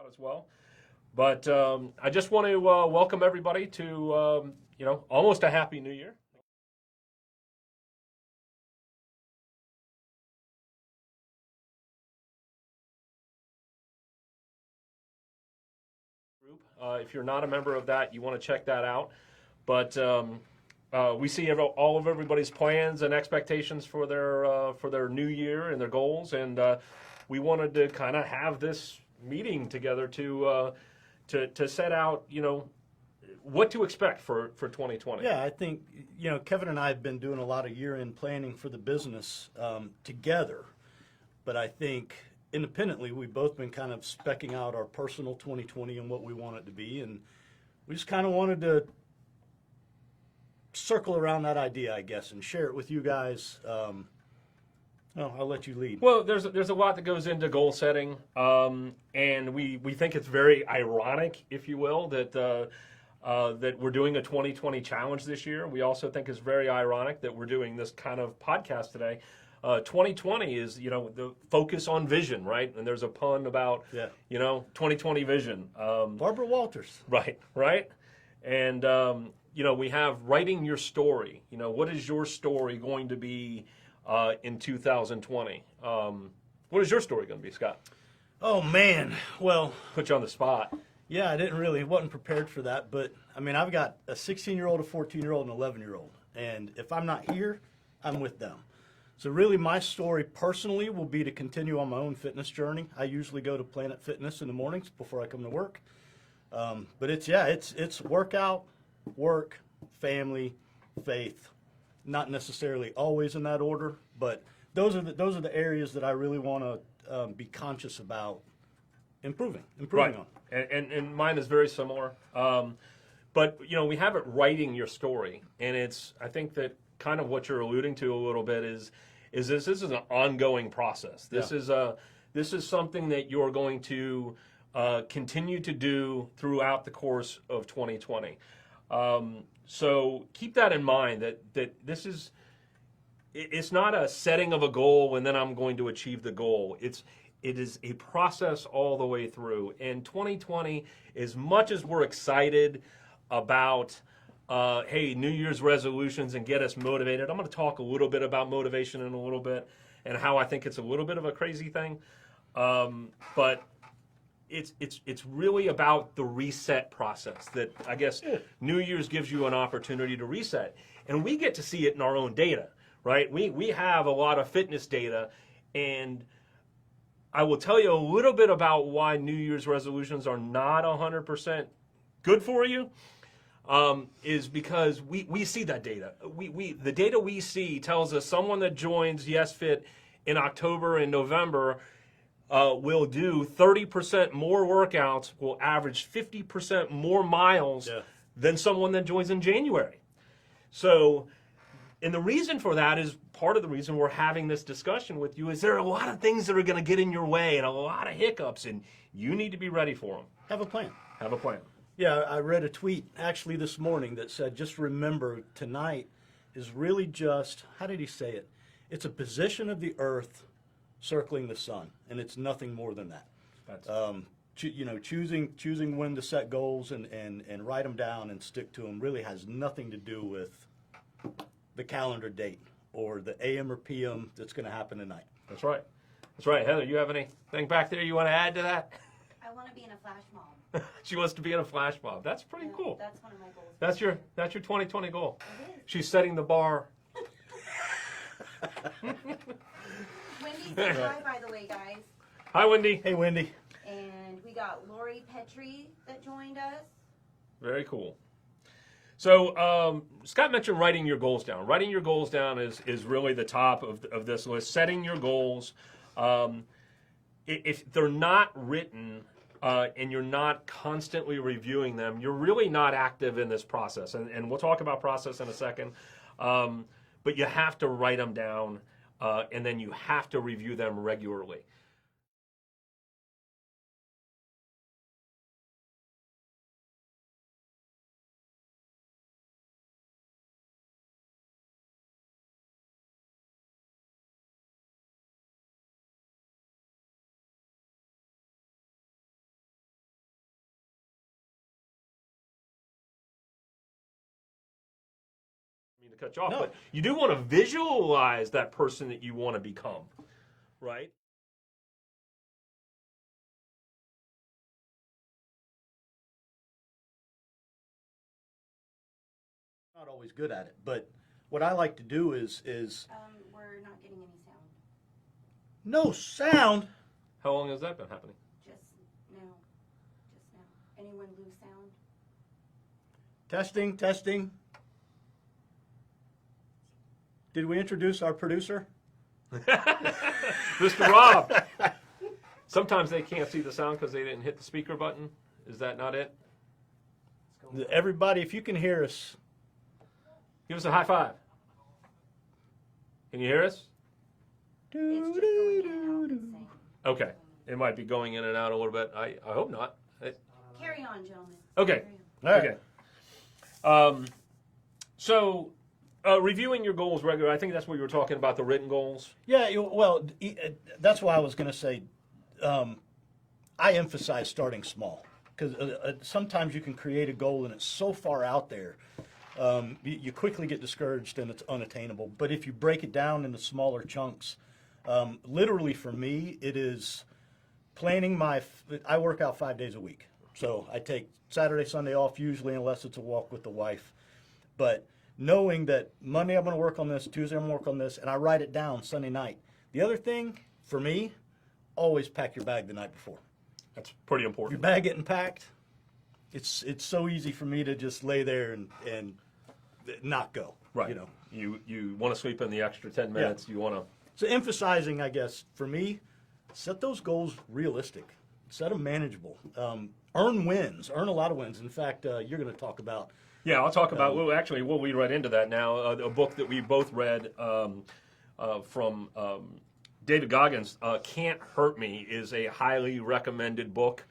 out as well. But I just want to welcome everybody to almost a happy New Year. If you're not a member of that, you want to check that out. But we see all of everybody's plans and expectations for their new year and their goals, and we wanted to kind of have this meeting together to set out, what to expect for 2020. Yeah, I think, Kevin and I have been doing a lot of year-end planning for the business together, but I think independently we've both been kind of specking out our personal 2020 and what we want it to be, and we just kind of wanted to circle around that idea, I guess, and share it with you guys. I'll let you lead. Well, there's a lot that goes into goal setting, and we think it's very ironic, if you will, that we're doing a 2020 challenge this year. We also think it's very ironic that we're doing this kind of podcast today. 2020 is, the focus on vision, right? And there's a pun about, 2020 vision. Barbara Walters. Right. And, we have writing your story. What is your story going to be in 2020? What is your story going to be, Scott? Oh, man. Well, put you on the spot. Yeah, wasn't prepared for that. But, I've got a 16-year-old, a 14-year-old, and an 11-year-old. And if I'm not here, I'm with them. So really my story personally will be to continue on my own fitness journey. I usually go to Planet Fitness in the mornings before I come to work. But it's workout, work, family, faith. Not necessarily always in that order, but those are the areas that I really want to be conscious about improving right. on. And mine is very similar. But we have it writing your story, and I think that kind of what you're alluding to a little bit is this is an ongoing process. This is something that you're going to continue to do throughout the course of 2020. So keep that in mind that it's not a setting of a goal and then I'm going to achieve the goal. It is a process all the way through. And 2020, as much as we're excited about New Year's resolutions and get us motivated, I'm going to talk a little bit about motivation in a little bit and how I think it's a little bit of a crazy thing. But it's really about the reset process that I guess New Year's gives you an opportunity to reset. And we get to see it in our own data, right? We have a lot of fitness data, and I will tell you a little bit about why New Year's resolutions are not 100% good for you. Is because we see that data. The data we see tells us someone that joins YesFit in October and November will do 30% more workouts, will average 50% more miles than someone that joins in January. So, and the reason for that is part of the reason we're having this discussion with you is there are a lot of things that are going to get in your way and a lot of hiccups, and you need to be ready for them. Have a plan. Yeah, I read a tweet actually this morning that said, just remember, tonight is really just, how did he say it? It's a position of the earth circling the sun, and it's nothing more than that. Choosing when to set goals and write them down and stick to them really has nothing to do with the calendar date or the AM or PM that's going to happen tonight. That's right. Heather, you have anything back there you want to add to that? I want to be in a flash mob. She wants to be in a flash mob. That's pretty cool. That's one of my goals. That's your 2020 goal. It is. She's setting the bar. Wendy said hi, by the way, guys. Hi, Wendy. Hey, Wendy. And we got Lori Petrie that joined us. Very cool. So Scott mentioned writing your goals down. Writing your goals down is really the top of this list. Setting your goals. If they're not written and you're not constantly reviewing them, you're really not active in this process. And we'll talk about process in a second. But you have to write them down, and then you have to review them regularly. To cut you off, No. but you do want to visualize that person that you want to become, right? Not always good at it, but what I like to do is We're not getting any sound. no sound. How long has that been happening? Just now. Just now. Anyone lose sound? Testing, testing. Did we introduce our producer? Mr. Rob. Sometimes they can't see the sound because they didn't hit the speaker button. Is that not it? Everybody, if you can hear us, Give us a high five. Can you hear us? It's just going in and out the same. Okay. It might be going in and out a little bit. I hope not. Carry on, gentlemen. Okay. Carry on. all right. Okay. So, reviewing your goals regularly, I think that's what you were talking about, the written goals. Yeah, well, that's why I was going to say I emphasize starting small because sometimes you can create a goal and it's so far out there, you quickly get discouraged and it's unattainable. But if you break it down into smaller chunks, literally for me, it is planning I work out 5 days a week. So I take Saturday, Sunday off usually unless it's a walk with the wife. But knowing that Monday I'm going to work on this, Tuesday I'm going to work on this, and I write it down Sunday night. The other thing, for me, always pack your bag the night before. That's pretty Your important. bag getting packed, it's so easy for me to just lay there and not go. Right. You know. You want to sleep in the extra 10 minutes. You want to. So emphasizing, I guess, for me, set those goals realistic. Set them manageable. Earn wins. Earn a lot of wins. In fact, you're going to talk about. Yeah, I'll talk about. Well, actually, we'll lead right into that now. A book that we both read from David Goggins, "Can't Hurt Me," is a highly recommended book.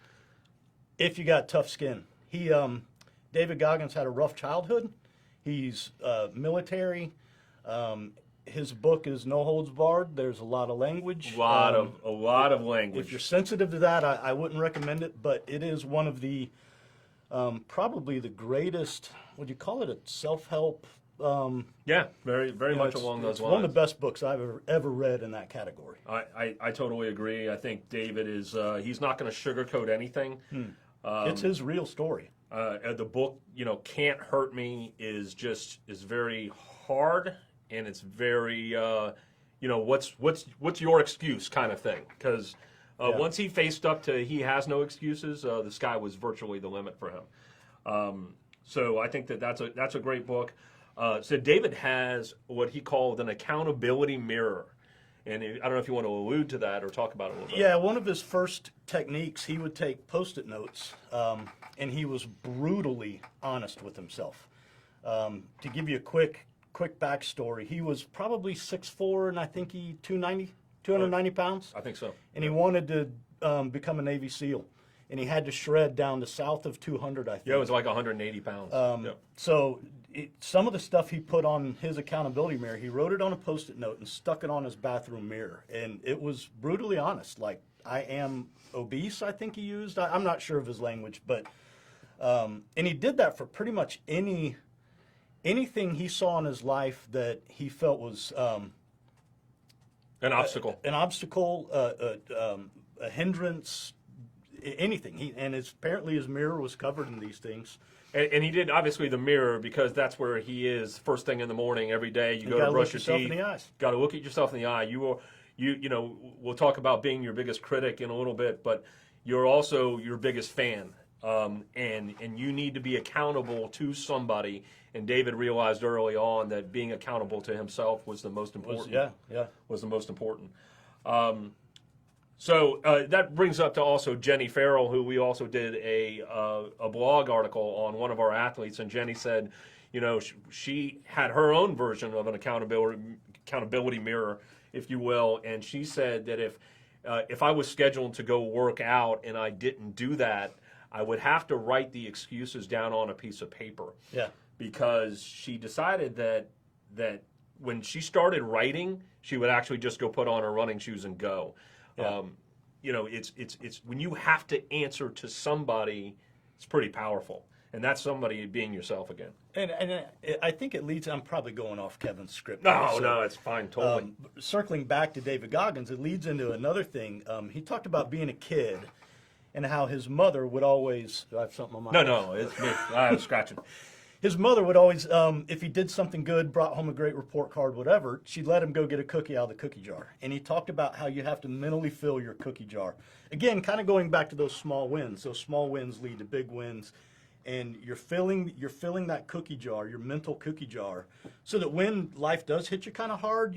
If you got tough skin. David Goggins had a rough childhood. He's military. His book is No Holds Barred. There's a lot of language. A lot of language. If you're sensitive to that, I wouldn't recommend it, but it is one of the probably the greatest. Would you call it a self-help? Yeah, very much along those it's lines. one of the best books I've ever read in that category. I totally agree. I think David is he's not going to sugarcoat anything. It's his real story. The book, "Can't Hurt Me" is very hard, and it's very what's your excuse kind of thing, because once he faced up to he has no excuses, the sky was virtually the limit for him. So I think that's a great book. So David has what he called an accountability mirror. And I don't know if you want to allude to that or talk about it a little bit. Yeah, one of his first techniques, he would take Post-it notes, and he was brutally honest with himself. To give you a quick backstory, he was probably 6'4", and I think 290 pounds. I think so. And he wanted to become a Navy SEAL, and he had to shred down to south of 200, I think. Yeah, it was like 180 pounds. Yep. So some of the stuff he put on his accountability mirror, he wrote it on a Post-it note and stuck it on his bathroom mirror. And it was brutally honest. Like, I am obese, I think he used. I'm not sure of his language. But and he did that for pretty much anything he saw in his life that he felt was An obstacle. a hindrance, anything. Apparently his mirror was covered in these things. And he did, obviously, the mirror, because that's where he is first thing in the morning every day. You go to brush your teeth. Look yourself in the eyes. Got to look at yourself in the eye. We'll talk about being your biggest critic in a little bit, but you're also your biggest fan. And you need to be accountable to somebody. And David realized early on that being accountable to himself was the most important. Was the most important. So that brings up to also Jenny Farrell, who we also did a blog article on one of our athletes, and Jenny said, she had her own version of an accountability mirror, if you will, and she said that if I was scheduled to go work out and I didn't do that, I would have to write the excuses down on a piece of paper. Yeah. Because she decided that when she started writing, she would actually just go put on her running shoes and go. Yeah. It's when you have to answer to somebody, it's pretty powerful. and that's somebody being yourself again. And I think it leads. I'm probably going off Kevin's script. No, here, so, no, it's fine, totally. circling back to David Goggins, it leads into another thing. He talked about being a kid and how his mother would always. Do I have something on my? No, it's me. I was scratching. His mother would always, if he did something good, brought home a great report card, whatever, she'd let him go get a cookie out of the cookie jar. And he talked about how you have to mentally fill your cookie jar. Again, kind of going back to those small wins. Those small wins lead to big wins. And you're filling that cookie jar, your mental cookie jar, so that when life does hit you kind of hard,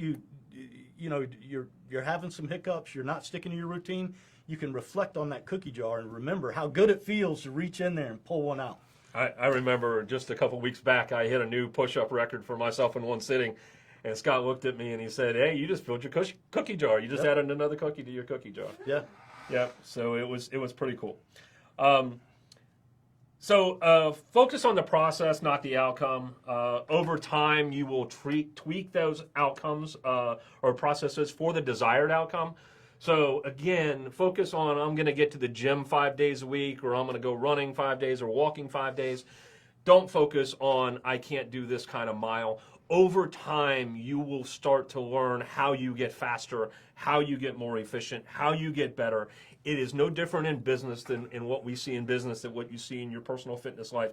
you're having some hiccups, you're not sticking to your routine, you can reflect on that cookie jar and remember how good it feels to reach in there and pull one out. I remember just a couple weeks back, I hit a new push-up record for myself in one sitting, and Scott looked at me and he said, "Hey, you just filled your cookie jar. You just added another cookie to your cookie jar." Yeah. Yeah. So it was pretty cool. So focus on the process, not the outcome. Over time, you will tweak those outcomes or processes for the desired outcome. So again, focus on, I'm going to get to the gym 5 days a week, or I'm going to go running 5 days or walking 5 days. Don't focus on, I can't do this kind of mile. Over time, you will start to learn how you get faster, how you get more efficient, how you get better. It is no different in business than in what we see in business than what you see in your personal fitness life.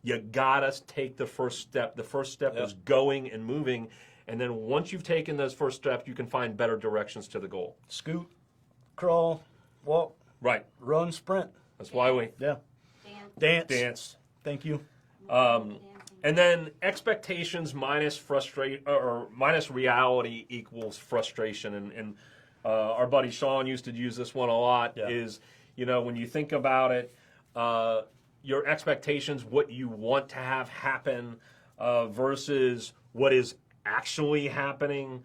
You gotta take the first step. The first step is going and moving. And then once you've taken those first steps, you can find better directions to the goal. Scoot, crawl, walk, Right. run, sprint. That's why we Yeah. Dance. dance. Thank you. And then expectations minus minus reality equals frustration. And our buddy Sean used to use this one a lot. Yeah. Is, when you think about it, your expectations, what you want to have happen, versus what is actually happening,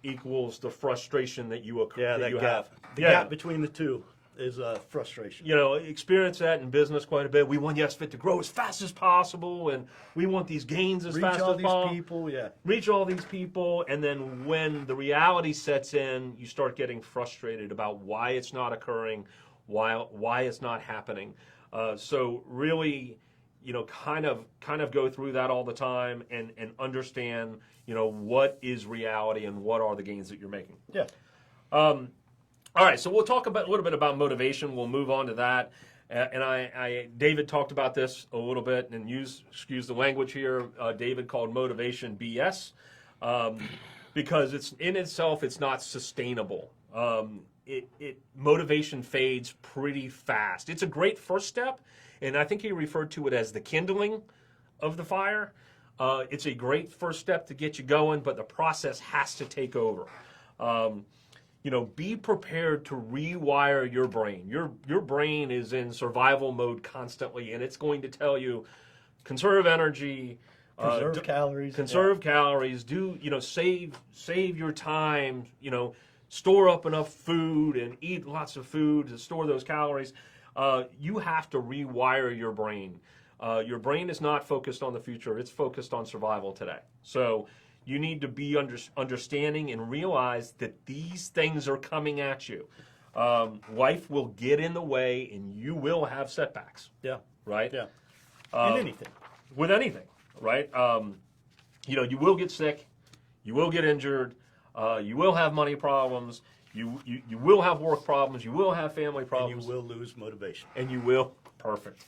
equals the frustration that you Yeah, that you gap. have. The gap between the two is frustration. Experience that in business quite a bit. We want YesFit to grow as fast as possible, and we want these gains as Reach fast all as these possible. people, yeah. Reach all these people, and then when the reality sets in, you start getting frustrated about why it's not occurring, why it's not happening. So really, kind of go through that all the time and understand, what is reality and what are the gains that you're making. Yeah. All right, so we'll talk a little bit about motivation. We'll move on to that. And David talked about this a little bit, and excuse the language here. David called motivation BS because it's in itself it's not sustainable. Motivation fades pretty fast. It's a great first step, and I think he referred to it as the kindling of the fire. It's a great first step to get you going, but the process has to take over. Be prepared to rewire your brain. Your brain is in survival mode constantly, and it's going to tell you, conserve energy, Preserve calories. conserve calories, save your time, store up enough food and eat lots of food to store those calories. You have to rewire your brain. Your brain is not focused on the future, it's focused on survival today. So you need to be understanding and realize that these things are coming at you. Life will get in the way, and you will have setbacks. Yeah. Right? Yeah. In anything. With anything, right? You will get sick, you will get injured, you will have money problems, you will have work problems, you will have family problems. And you will lose motivation. And you will. Perfect.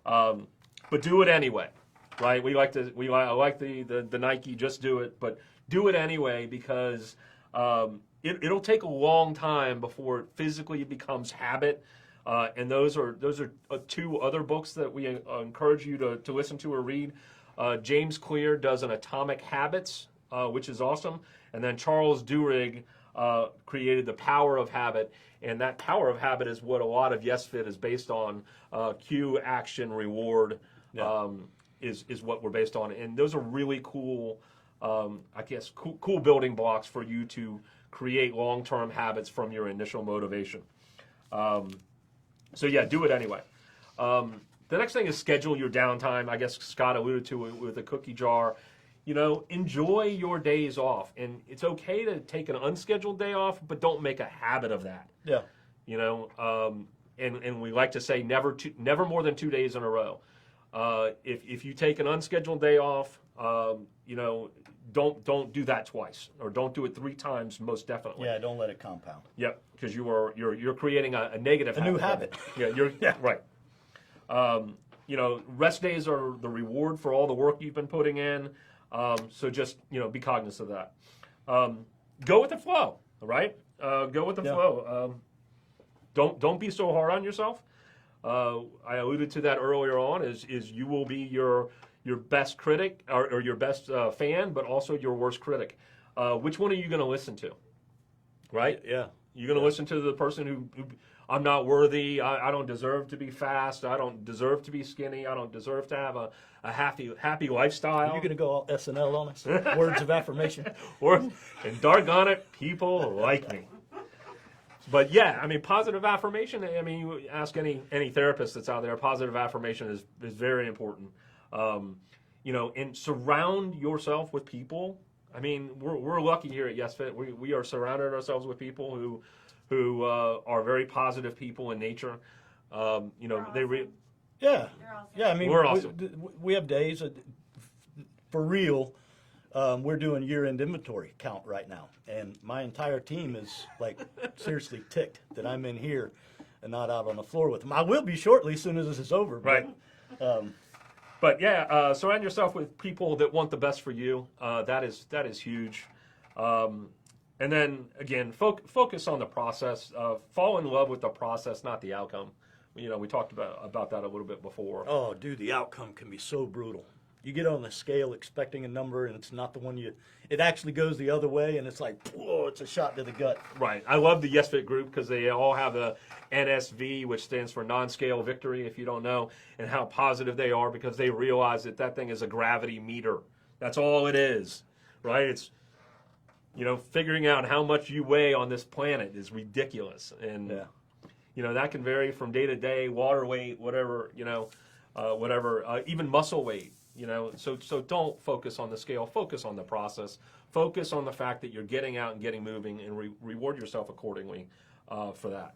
But do it anyway. Right, I like the Nike "Just Do It," but do it anyway because it'll take a long time before it physically becomes habit. And those are two other books that we encourage you to listen to or read. James Clear does an Atomic Habits, which is awesome, and then Charles Duhigg created The Power of Habit, and that Power of Habit is what a lot of YesFit is based on. Cue, action, reward. Yeah. Is what we're based on, and those are really cool, cool building blocks for you to create long-term habits from your initial motivation. So yeah, do it anyway. The next thing is schedule your downtime. I guess Scott alluded to it with the cookie jar. Enjoy your days off, and it's okay to take an unscheduled day off, but don't make a habit of that. Yeah. And we like to say never more than 2 days in a row. If you take an unscheduled day off, you know, don't do that twice, or don't do it 3 times. Most definitely. Yeah, don't let it compound. Yep, because you're creating a negative A new habit. Yeah, right. You know, rest days are the reward for all the work you've been putting in. So just, you know, be cognizant of that. Go with the flow, all right? Go with the flow. Don't be so hard on yourself. I alluded to that earlier on. Is you will be your best critic or your best fan, but also your worst critic. Which one are you going to listen to? Right? Yeah. You're going to listen to the person who I'm not worthy. I don't deserve to be fast. I don't deserve to be skinny. I don't deserve to have a happy lifestyle. You're going to go all SNL on us? Words of affirmation. And doggone it, people like me. But yeah, I mean, positive affirmation. I mean, you ask any therapist that's out there. Positive affirmation is very important. You know, and surround yourself with people. I mean, we're lucky here at YesFit. We are surrounded ourselves with people who are very positive people in nature. You know, Yeah. They're awesome. Yeah, I mean, We're awesome. we have days that, for real, we're doing year-end inventory count right now. And my entire team is, like, seriously ticked that I'm in here and not out on the floor with them. I will be shortly, as soon as this is over. Right. But yeah, surround yourself with people that want the best for you. That is huge. And then again, focus on the process. Fall in love with the process, not the outcome. You know, we talked about that a little bit before. Oh, dude, the outcome can be so brutal. You get on the scale expecting a number, and it's not the one it actually goes the other way, and it's like, whoa, it's a shot to the gut. Right. I love the YesFit group because they all have the NSV, which stands for non-scale victory, if you don't know, and how positive they are because they realize that thing is a gravity meter. That's all it is, right? It's, you know, figuring out how much you weigh on this planet is ridiculous. And, you know, that can vary from day to day, water weight, whatever, you know, even muscle weight. You know, so don't focus on the scale. Focus on the process. Focus on the fact that you're getting out and getting moving, and reward yourself accordingly for that.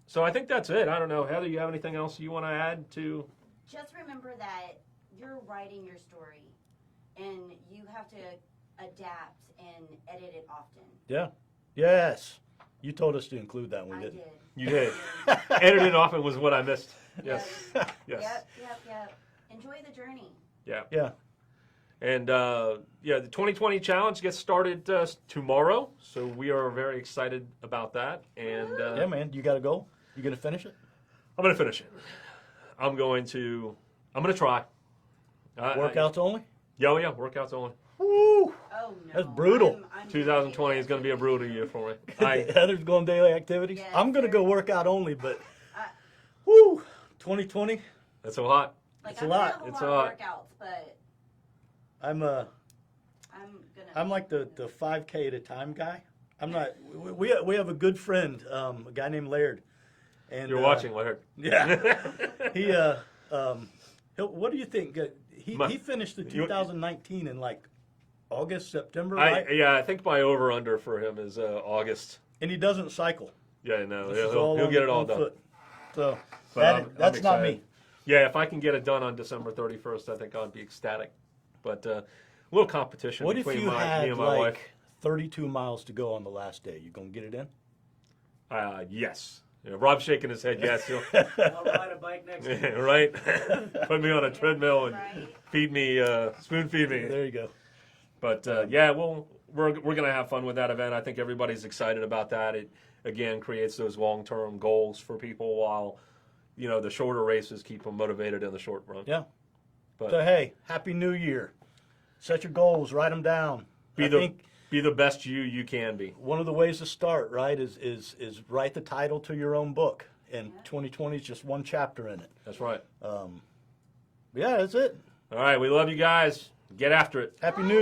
So I think that's it. I don't know, Heather. You have anything else you want to add to? Just remember that you're writing your story, and you have to adapt and edit it often. Yeah. Yes. You told us to include that, and we I didn't. did. You did. Edited often was what I missed. Yes. Yes. Yep. Enjoy the journey. Yeah. Yeah. And the 2020 challenge gets started tomorrow, so we are very excited about that. And Yeah, man, you got to go. You going to finish it? I'm going to finish it. I'm going to try. Workouts only? Yeah, workouts only. Woo! Oh, no. That's brutal. I'm 2020 is going to be a brutal year for me. Heather's going daily activities. Yes, I'm going to sir. go workout only, but Uh, woo! 2020. That's a lot. Like, It's a I'm lot. gonna have It's a a lot lot. of workouts, but I'm gonna. I'm like the 5K at a time guy. I'm not. We have a good friend, a guy named Laird. And You're watching, Laird. Yeah. What do you think? He finished the 2019 in like August, September, right? I think my over/under for him is August. And he doesn't cycle. Yeah, no, This is he'll on- get it all on done. foot. So But I'm that's not excited. me. Yeah, if I can get it done on December 31st, I think I'd be ecstatic. But a little competition What if between you me had and my like wife. 32 miles to go on the last day? You gonna get it in? Yes. Yeah, Rob's shaking his head. Yes, I'll ride a bike next week. right. Put me on a treadmill and Right? feed me, spoon feed me. There you go. But yeah, we're gonna have fun with that event. I think everybody's excited about that. It again creates those long-term goals for people, while the shorter races keep them motivated in the short run. Yeah. But So hey, happy New Year. Set your goals. Write them down. I think be the best you can be. one of the ways to start, right, is write the title to your own book. And 2020 is just one chapter in it. That's right. Yeah, that's it. All right, we love you guys. Get after it. Happy New